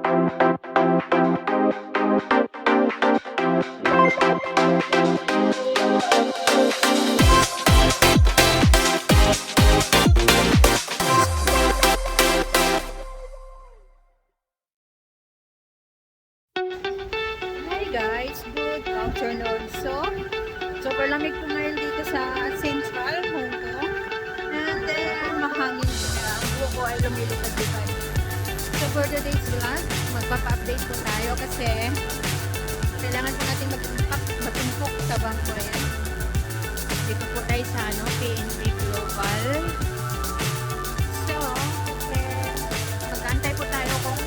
Guys, good afternoon. Super lamig po ngayon dito sa Central, Hong Kong. And then, mahangin siya. Ang buho ko ay lumilipad dito. So for today's vlog, magpapa-update po tayo kasi kailangan po natin mag-tumpok sa bangko yan. Dito po tayo sa PNB Global. So, mag-antay po tayo kung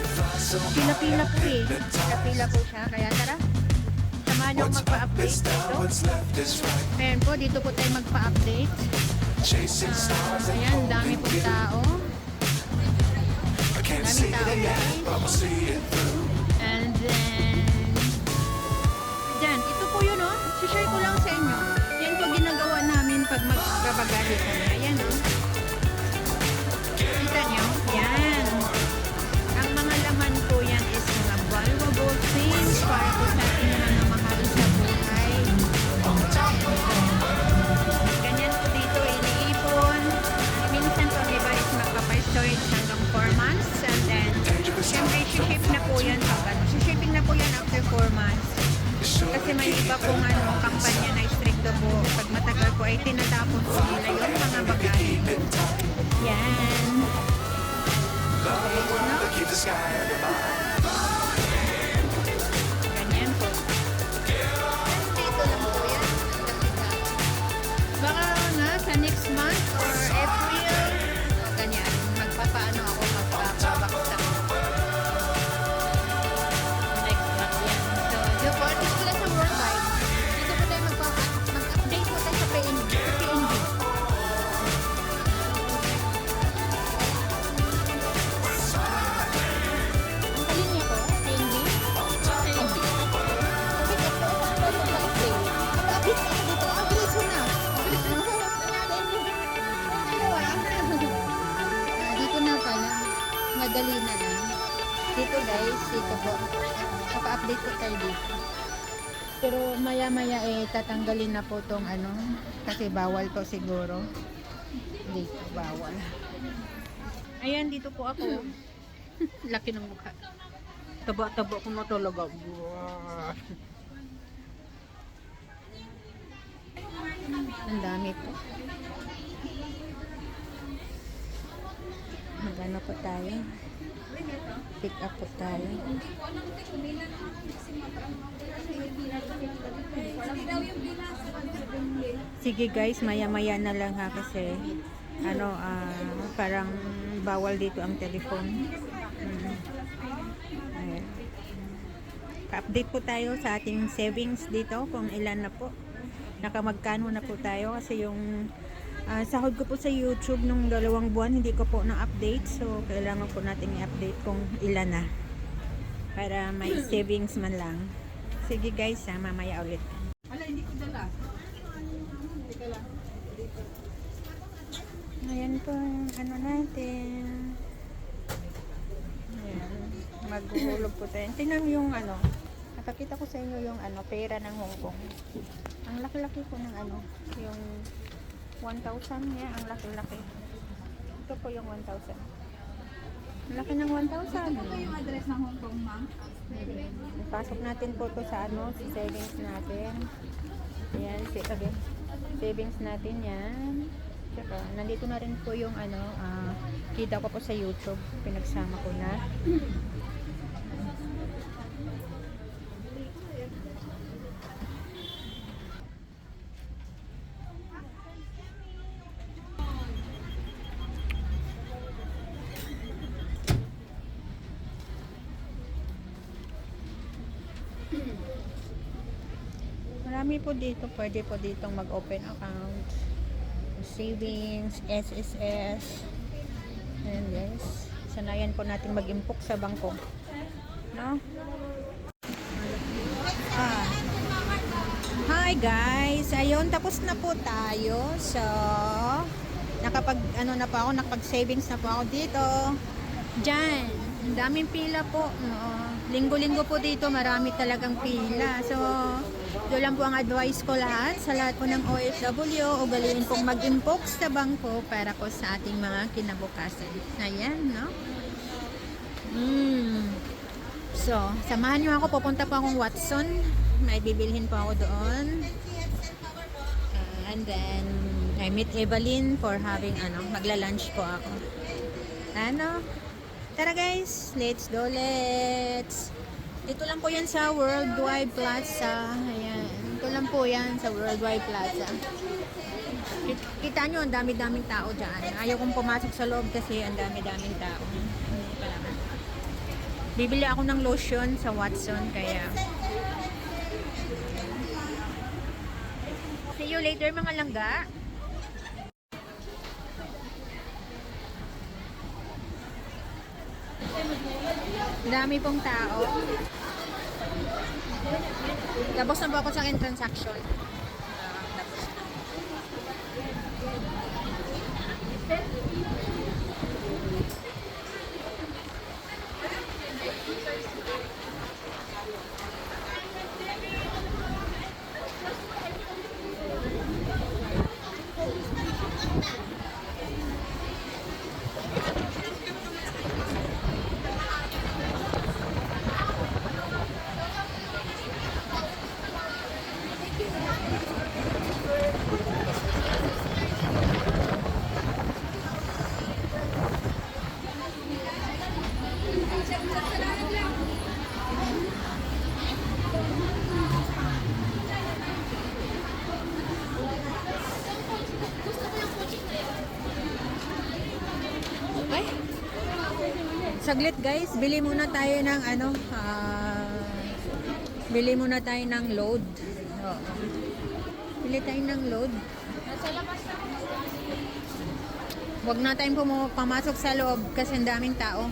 pila-pila po eh. Pila-pila po siya. Kaya tara, samahan nyo magpa-update dito. Ayan po, dito po tayo magpa-update. Ayan, dami pong tao. Daming tao guys. And then, dyan, ito po yun oh. Share ko lang sa inyo. Yan po ginagawa namin pag magbabagahe kami. Ayan oh. Kita nyo? Yan. Ang mga laman po yan is mga valuable things para po sa ating mga namahal sa buhay. Ganyan po dito iniipon. Minsan po iba is magpapa-storage hanggang 4 months. And then, syempre, ship na po yan. Shipping na po yan after 4 months. Kasi may iba pong kampanya na stricto po. Pag matagal po ay tinatapon po nila yung mga bagahe. Yan. Okay, no? Ganyan po. Dito lang po yan. Baka na sa next month or April. Ganyan. Magpapaano ako magpapabaksak. Next month yan. So, dito po. Dito sila sa worldwide. Dito po tayo mag-update po tayo sa PNB. Madali na lang. Dito guys, dito po. Naka-update po tayo dito. Pero maya-maya tatanggalin na po tong kasi bawal to siguro. Dito, bawal. Ayan, dito po ako. Laki ng mukha. Taba-taba ko na talaga. Ang dami po. Magano po tayo? Pick up po tayo. Sige guys, maya-maya na lang ha kasi parang bawal dito ang telephone. Ayan. Pa-update po tayo sa ating savings dito kung ilan na po. Nakamagkano na po tayo kasi yung sahod ko po sa YouTube nung 2 buwan, hindi ko po na-update. So, kailangan po natin i-update kung ilan na. Para may savings man lang. Sige guys, mamaya ulit. Wala, hindi ko dala. Ayan po, natin. Ayan. Maghuhulog po tayo. Tingnan yung nakakita ko sa inyo yung pera ng Hong Kong. Ang laki-laki po ng yung 1,000 niya, ang laki-laki. Ito po yung 1,000. Ang laki ng 1,000. Ito po yung address ng Hong Kong, ma'am. Pasok natin po ito sa savings natin. Ayan, savings natin yan. Tsaka, nandito na rin po yung kita ko po sa YouTube. Pinagsama ko na. Marami po dito, pwede po ditong mag-open account, savings, SSS. Ayan guys, sanayan po natin mag-impok sa bangko, no? Hi guys, ayun, tapos na po tayo. So, nakapag savings na po ako dito. Diyan, Ang daming pila po. Oo. Linggo-linggo po dito, marami talagang pila. So, doon lang po ang advice ko lahat sa lahat po ng OFW, ugaliin pong mag-inbox sa bangko para po sa ating mga kinabukasan. Ayan, no? So, samahan niyo ako. Pupunta po akong Watson. May bibilhin po ako doon. And then, I meet Evelyn for having, magla-lunch po ako. Tara guys, let's go, let's. Dito lang po yan sa Worldwide Plaza. Ayan. Dito lang po yan sa Worldwide Plaza. Kita nyo, ang dami-daming tao dyan. Ayaw kong pumasok sa loob kasi ang dami-daming tao. Bibili ako ng lotion sa Watson, kaya see you later mga langga. Dami pong tao. Tapos na po ako sa aking transaction. Ay, saglit guys, bili muna tayo ng bili muna tayo ng load. Oo. Bili tayo ng load. Huwag na tayong pamasok sa loob kasi ang daming tao.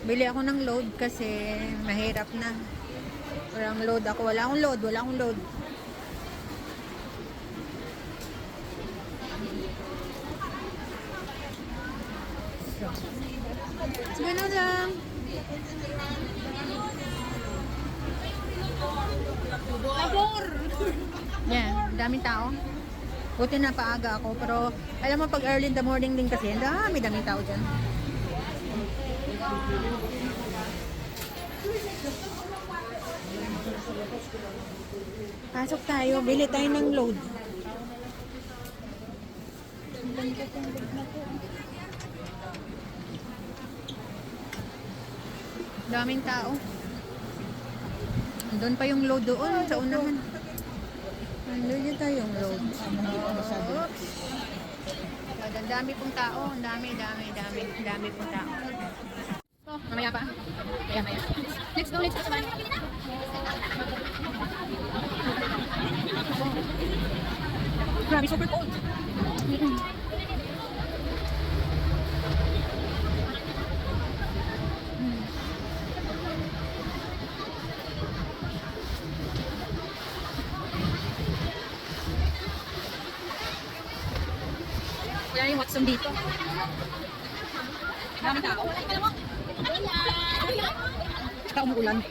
Bili ako ng load kasi mahirap na. Walang load ako. Wala akong load. Wala akong load. Ganun lang. Labor! Yan, daming tao. Buti na paaga ako, pero alam mo pag early in the morning din kasi, daming tao dyan. Pasok tayo, bili tayo ng load. Daming tao. Doon pa yung load doon sa unahan. Doon yun tayo yung load. Oops. Ang dami pong tao. Ang dami pong tao. So, mamaya pa. Maya. Let's go. Grabe, super cold. Wala yung Watson dito. Daming tao. Tsaka umuulan.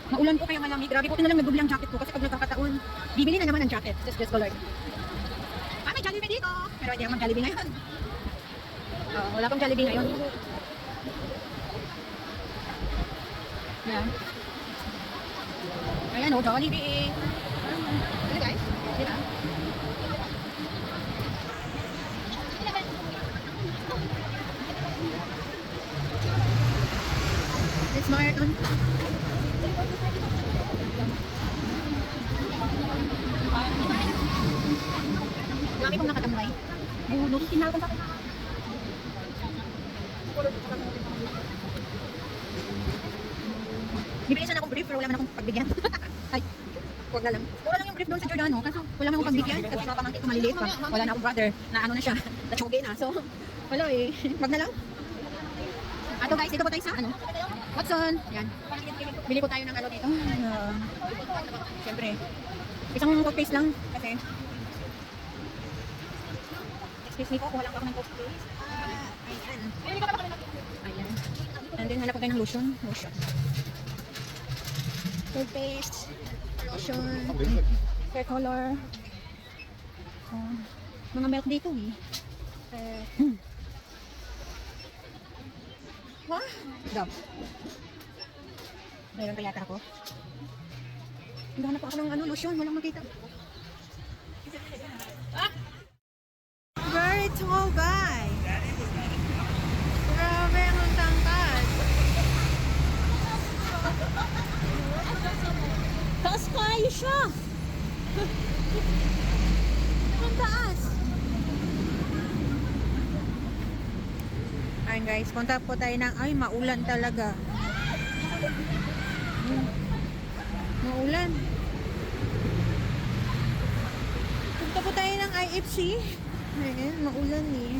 Maulan po kaya malamig. Grabe po, na lang nagdubli ang jacket ko kasi pag nagkakataon, bibili na naman ang jacket. Just go Lord. May Jollibee dito. Pero hindi ako mag-Jollibee ngayon. Wala pang Jollibee ngayon. Yan. Ayan o, Jollibee. Ano guys? Dito. It's marathon. Dami pong nakatambay. Bulo, tinawag sa akin. Bibili sana akong brief pero wala man akong pagbigyan. Ay, huwag na lang. Wala lang yung brief doon sa Giordano kasi wala man akong pagbigyan kasi mga pamangkin ko maliliit pa. Wala na akong brother na ano na siya, na-choge na. So, wala eh. Wag na lang. Ato guys, dito po tayo sa Watson. Yan. Bili po tayo ng dito. Siyempre. Isang toothpaste lang kasi. Excuse me po, kung wala pa ako ng toothpaste. Ayan. And then, hanap ko kayo ng lotion. Lotion. Toothpaste. Lotion. Hair color. Mga milk dito eh. Ha? Dove. Mayroon pa yata ako. Naghanap ako ng ano, lotion. Walang makita. Very tall guy. Grabe ang tangkad. Taas kayo siya. Ang taas. Ayun guys, punta po tayo ng, ay maulan talaga. Maulan. Punta po tayo ng IFC. Ayun, maulan eh.